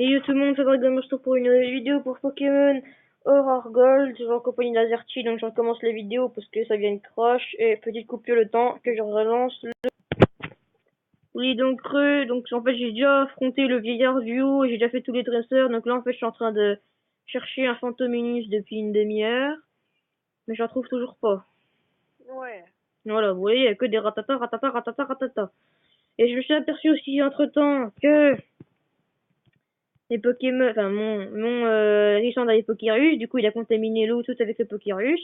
Et yo tout le monde, c'est Dragon Monster pour une nouvelle vidéo pour Pokémon Aurore Gold. Je suis en compagnie d'Azerty, donc je recommence la vidéo parce que ça vient de crash. Et petite coupure le temps que je relance. Oui, donc donc en fait j'ai déjà affronté le vieillard du haut, et j'ai déjà fait tous les dresseurs. Donc là en fait je suis en train de chercher un Fantominus depuis une demi-heure. Mais je la trouve toujours pas. Ouais. Voilà, vous voyez, il y a que des ratata, ratata, ratata, ratata. Et je me suis aperçu aussi entre temps que les Pokémon, enfin mon Richard a les Pokérus, du coup il a contaminé l'eau tout avec le Pokérus.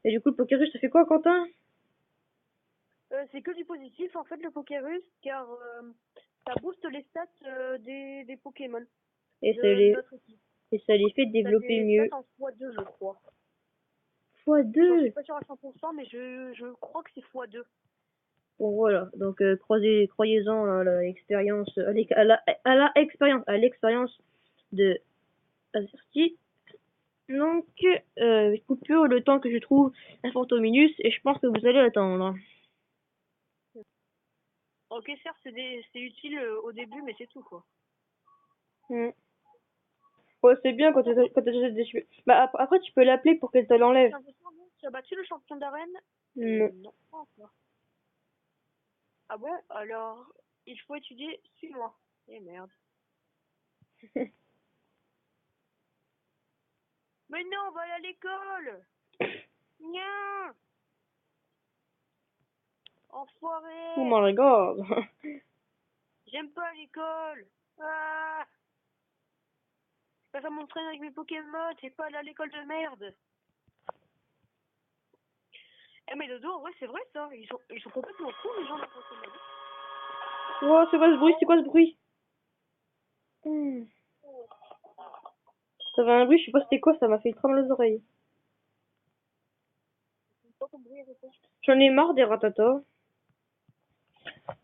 Et du coup le Pokérus ça fait quoi, Quentin? C'est que du positif en fait le Pokérus car ça booste les stats des Pokémon Et de notre équipe. ça les fait Ça développer des mieux. stats en x2 je crois. Fois J'en suis 2. pas sûr à 100% mais je crois que c'est x2. Bon voilà, donc croyez-en à l'expérience, à l'expérience de Azerty. Donc, coupure le temps que je trouve un Fantominus, et je pense que vous allez attendre. Ok certes c'est utile au début mais c'est tout quoi. Mm. Ouais, c'est bien quand t'as des... Bah, après, tu peux l'appeler pour qu'elle te l'enlève. Tu as battu le champion d'arène? Non. Non, pas encore. Ah ouais? Alors, il faut étudier, suis-moi. Eh merde. Mais non, on va aller à l'école! Nya! Oh Enfoiré! my god. J'aime pas l'école! Ah! Je passe à mon train avec mes Pokémon, c'est pas aller à l'école de merde! Eh mais Dodo, ouais c'est vrai ça, ils sont complètement cons les gens de Pokémon. Oh, c'est quoi ce bruit? C'est quoi ce bruit? Hmm. Ça avait un bruit, je sais pas c'était quoi, ça m'a fait trembler les oreilles. J'en ai marre des Ratata.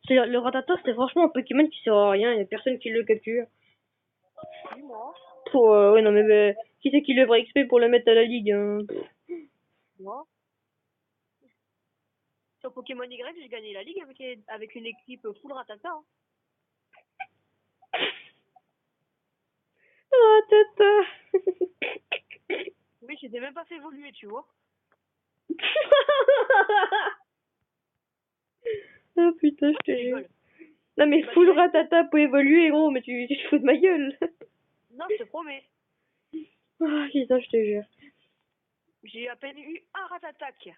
Le Ratata, c'est franchement un Pokémon qui sert à rien, y a personne qui le capture. Dis-moi. Ouais, non, mais qui c'est qui le ferait exprès pour le mettre à la ligue, hein? Moi? Sur Pokémon Y, j'ai gagné la ligue avec une équipe full ratata. Hein. Ratata. Oui, je t'ai même pas fait évoluer, tu vois. Oh putain, je te Tu jure. rigoles. Non mais Bah, tu full l'as dit. Ratata pour évoluer, gros, mais tu te fous de ma gueule. Non, je te promets. Ah, putain, je te jure. J'ai à peine eu un ratatac.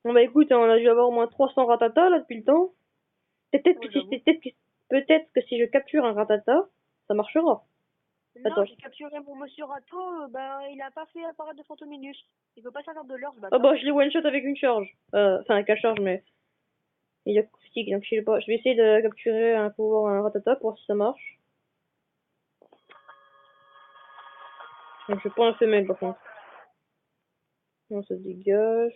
Bon bah écoute, hein, on a dû avoir au moins 300 Ratata là depuis le temps. Peut-être que Ouais, si, j'avoue. peut-être que si je capture un Ratata, ça marchera. Non, Attends. j'ai capturé mon monsieur Rato, ben il a pas fait apparaître de Fantominus. Il peut pas servir de l'or, ce Ah bâtard. bah je l'ai one shot avec une charge. Enfin avec la charge, mais il est acoustique, donc je sais pas. Je vais essayer de capturer un Ratata pour voir si ça marche. Donc je prends un femelle par contre. Non, ça se dégage.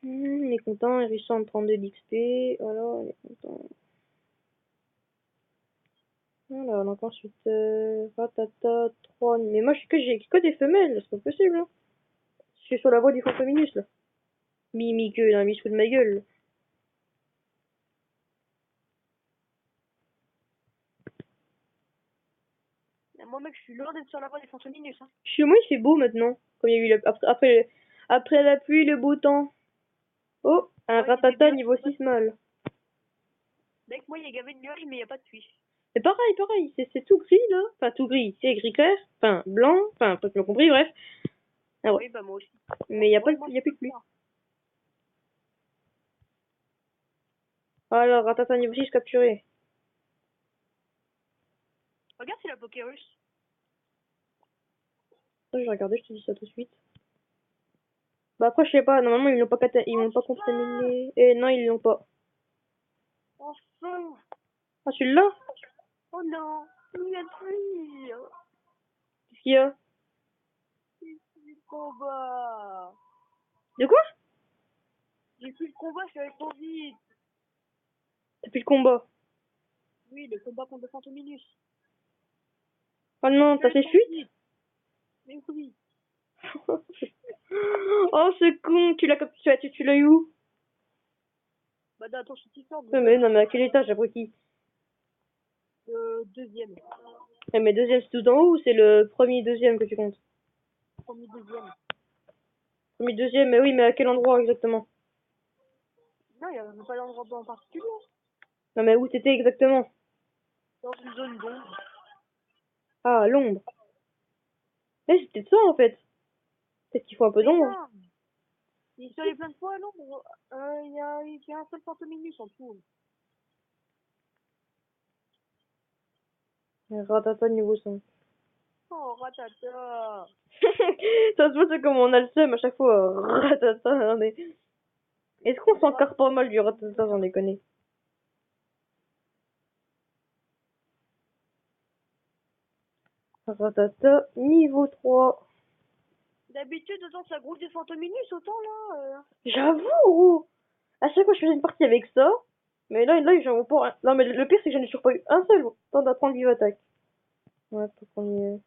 Il est content, il réussit à me prendre de l'XP. Voilà, il est content. Voilà, donc ensuite, Ratata, 3. Mais moi, j'ai que des femelles, c'est pas possible, hein. Je suis sur la voie du Fantominus, là. Mimi, que, il a mis sous de ma gueule. Moi, mec, je suis loin d'être sur la voie des Fantominus. Hein. Chez moi, il fait beau maintenant. Comme il y a eu après la pluie, le beau temps. Oh, un Ouais, il y a des Ratata nuages. niveau 6 mal. Mec, moi, il y a gavé de nuages, mais il y a pas de pluie. C'est pareil, c'est tout gris, là. Enfin, tout gris, c'est gris clair. Enfin, blanc. Enfin, tu m'as compris, bref. Ah ouais. Oui, bah moi aussi. Mais il y a Ouais, y a plus de pluie. Alors, Ratata niveau 6 capturé. Regarde, c'est la Pokérus. Attends, je vais regarder, je te dis ça tout de suite. Bah après, je sais pas, normalement, ils l'ont pas contaminé. Et non, ils l'ont pas. Enfin. Ah, celui-là? Oh non, il y a de pluie. Qu'est-ce qu'il y a? Du combat. De quoi? J'ai plus le combat, je suis allé trop vite. Depuis le combat. Oui, le combat contre le Fantominus. Oh non, Je suis t'as allé fait trop fuite? vite. Mais oui. Oh, ce con, tu l'as eu où? Bah, attends, cette histoire de Ouais, mais non, mais à quel étage, après qui? deuxième. Ouais, mais deuxième, c'est tout en haut ou c'est le premier deuxième que tu comptes? Premier, deuxième. Premier deuxième, mais oui, mais à quel endroit exactement? Non, il n'y a même pas d'endroit en particulier. Non, mais où t'étais exactement? Dans une zone d'ombre. Ah, à l'ombre. Eh, c'est peut-être ça en fait. Peut-être qu'il faut un peu Mais d'ombre. non! Il est allé plein de fois à l'ombre. Il y a un seul Fantominus en tout. Ratata niveau 5. Oh, ratata! Ça se voit, c'est comme on a le seum à chaque fois. Ratata, on est... Est-ce qu'on s'encarre pas mal du ratata, j'en ai connu. Ratata niveau 3. D'habitude, autant ça groupe des Fantominus, autant là. J'avoue, gros. À chaque fois, je faisais une partie avec ça. Mais là, j'en vois pas. Non, mais le pire, c'est que j'en ai toujours pas eu un seul. Temps d'apprendre vive attaque. Ouais, pour qu'on y est.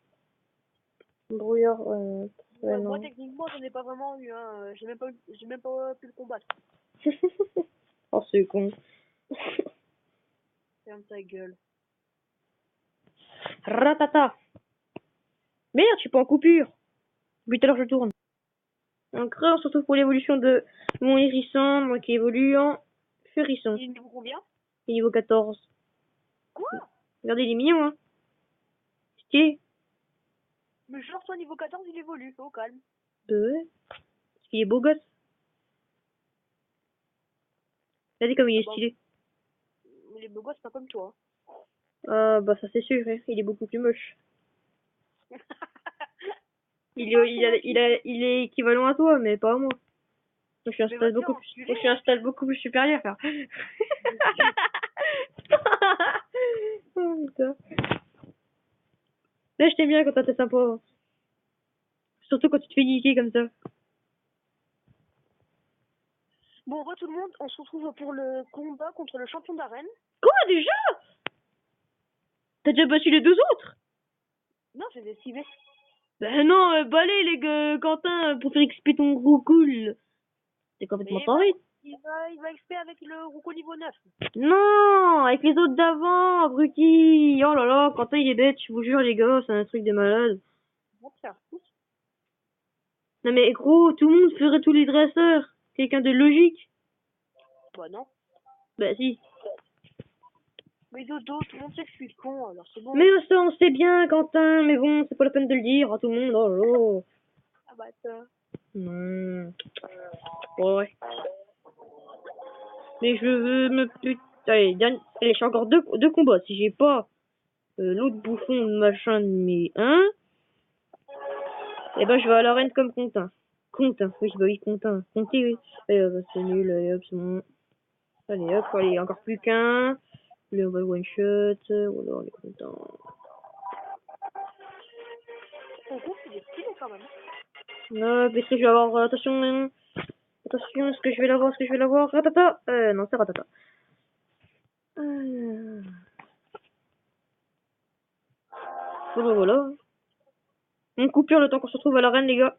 Brouillard, ouais, Ouais, moi, non. techniquement, j'en ai pas vraiment eu. Hein. J'ai même pas pu le combattre. Oh, c'est con. Ferme ta gueule. Ratata. Merde, je suis pas en coupure. Oui, tout à l'heure, je tourne. Donc, on se retrouve pour l'évolution de mon hérisson, moi qui évolue en furisson. Il est niveau combien? Et niveau 14. Quoi? Regardez, il est mignon, hein. Stylé. Mais genre, toi, niveau 14, il évolue. Au calme. Bah ouais. Parce qu'il est beau gosse. Regardez comme il est Bah, stylé. les beaux gosses, pas comme toi. Ah, bah ça c'est sûr, hein. Il est beaucoup plus moche. Il est équivalent à toi, mais pas à moi. Moi, je suis un Mais stade va-t-en, beaucoup plus, enculé. moi, je suis un stade beaucoup plus supérieur, frère. Oh, putain. Là, je t'aime bien quand t'es sympa. Hein. Surtout quand tu te fais niquer comme ça. Bon, on voit tout le monde. On se retrouve pour le combat contre le champion d'arène. Quoi, déjà? T'as déjà battu les deux autres? Non, j'ai décidé. Ben non, balai les gars, Quentin, pour faire XP ton gros cool. C'est complètement Mais bah, taré. il va XP avec le Rouco niveau 9. Non, avec les autres d'avant, abruti. Oh là là, Quentin il est bête, je vous jure les gars, c'est un truc de malade. Bon, faire foutre. Non mais gros, tout le monde ferait tous les dresseurs. Quelqu'un de logique. Bah non. Bah si. Mais dodo, tout le monde sait que je suis con, alors c'est bon. Mais ça on sait bien Quentin, mais bon, c'est pas la peine de le dire à tout le monde, oh là là. Ah bah ça. Non. Ouais. Mais je veux me Allez, allez, j'ai encore deux combats. Si j'ai pas l'autre bouffon de machin de mes 1, eh ben je vais à l'arène comme Quentin. Quentin, oui, bah oui, Quentin. Compter, oui. Allez, bah, c'est nul, allez hop, c'est bon. Allez hop, allez, encore plus qu'un. Là, on va le one shot. Voilà, on est content. Ton coup, il est stylé quand même. Est-ce que je vais avoir. Attention, attention, est-ce que je vais l'avoir, est-ce que je vais l'avoir? Ratata! Non, c'est Ratata. Voilà, voilà. On coupure le temps qu'on se retrouve à l'arène, les gars.